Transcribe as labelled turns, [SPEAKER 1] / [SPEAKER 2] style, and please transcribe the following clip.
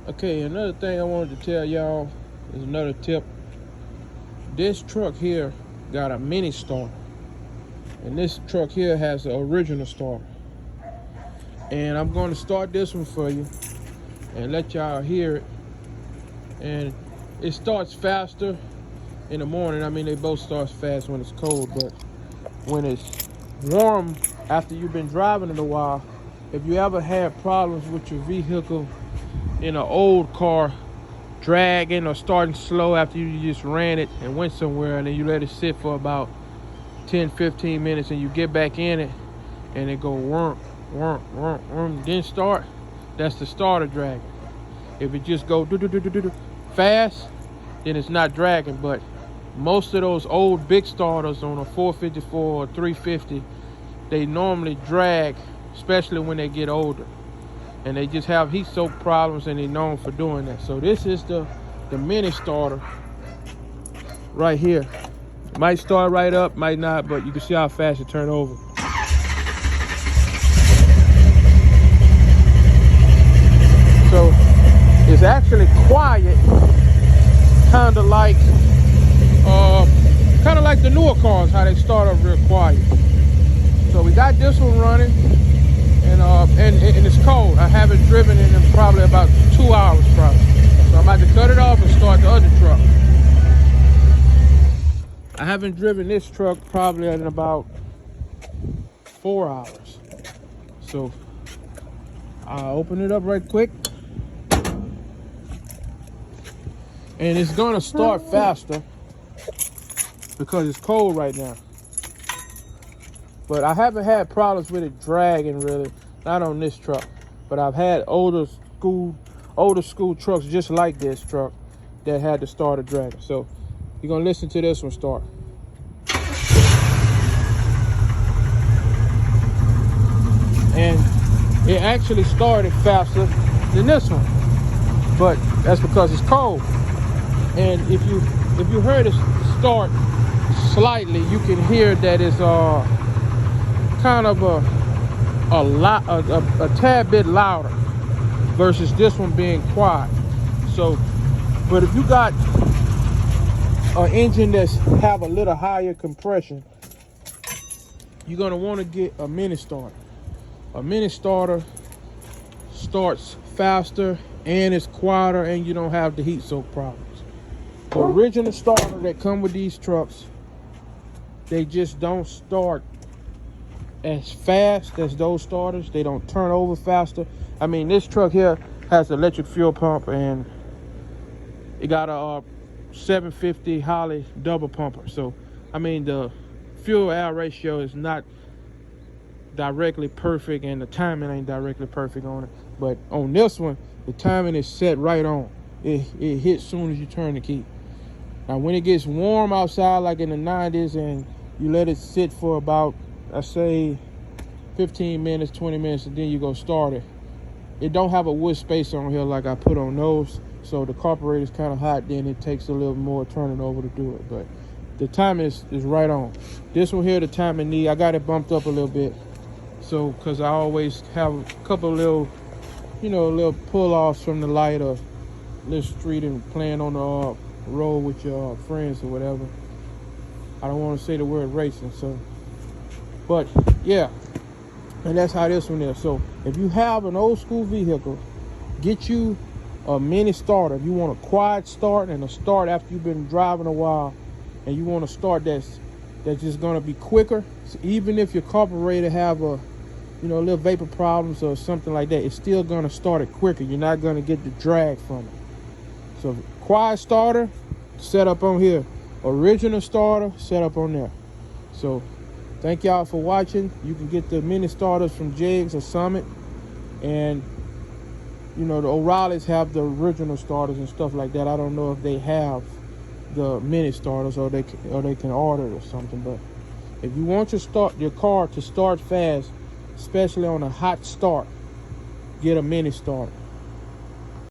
[SPEAKER 1] Okay, another thing I wanted to tell y'all is another tip. This truck here got a mini starter, and this truck here has the original starter. And I'm going to start this one for you and let y'all hear it. And it starts faster in the morning. I mean, they both start fast when it's cold, but when it's warm after you've been driving it a while, if you ever had problems with your vehicle in an old car dragging or starting slow after you just ran it and went somewhere, and then you let it sit for about 10-15 minutes, and you get back in it and it go worm, then start, that's the starter dragging. If it just go fast, then it's not dragging. But most of those old big starters on a 454 or 350, they normally drag, especially when they get older, and they just have heat soak problems, and they're known for doing that. So this is the mini starter right here. Might start right up, might not, but you can see how fast it turn over. So it's actually quiet, kind of like the newer cars, how they start up real quiet. So we got this one running, and it's cold. I haven't driven it in probably about 2 hours probably. So I'm about to cut it off and start the other truck. I haven't driven this truck probably in about 4 hours. So I'll open it up right quick. And it's gonna start faster because it's cold right now. But I haven't had problems with it dragging really, not on this truck. But I've had older school trucks just like this truck that had the starter dragging. So you're gonna listen to this one start. And it actually started faster than this one, but that's because it's cold. And if you heard it start slightly, you can hear that it's kind of a tad bit louder versus this one being quiet. So, but if you got an engine that's have a little higher compression, you're gonna want to get a mini starter. A mini starter starts faster and it's quieter, and you don't have the heat soak problems. The original starter that come with these trucks, they just don't start as fast as those starters. They don't turn over faster. I mean, this truck here has an electric fuel pump, and it got a 750 Holley double pumper. So, I mean, the fuel air ratio is not directly perfect, and the timing ain't directly perfect on it. But on this one, the timing is set right on. It hits soon as you turn the key. Now, when it gets warm outside, like in the 90s, and you let it sit for about, I say, 15 minutes, 20 minutes, and then you go start it. It don't have a wood space on here like I put on those, so the carburetor's kind of hot, then it takes a little more turning over to do it. But the timing is right on. This one here, the timing need, I got it bumped up a little bit. So, because I always have a couple of little, little pull-offs from the light or little street and playing on the road with your friends or whatever. I don't want to say the word racing, so. But, yeah. And that's how this one is. So, if you have an old school vehicle, get you a mini starter. If you want a quiet start and a start after you've been driving a while, and you want to start that's just going to be quicker. So even if your carburetor have a little vapor problems or something like that, it's still going to start it quicker. You're not going to get the drag from it. So quiet starter, set up on here. Original starter, set up on there. So thank y'all for watching. You can get the mini starters from Jegs or Summit. And the O'Reillys have the original starters and stuff like that. I don't know if they have the mini starters or they can order it or something. But if you want your car to start fast, especially on a hot start, get a mini starter.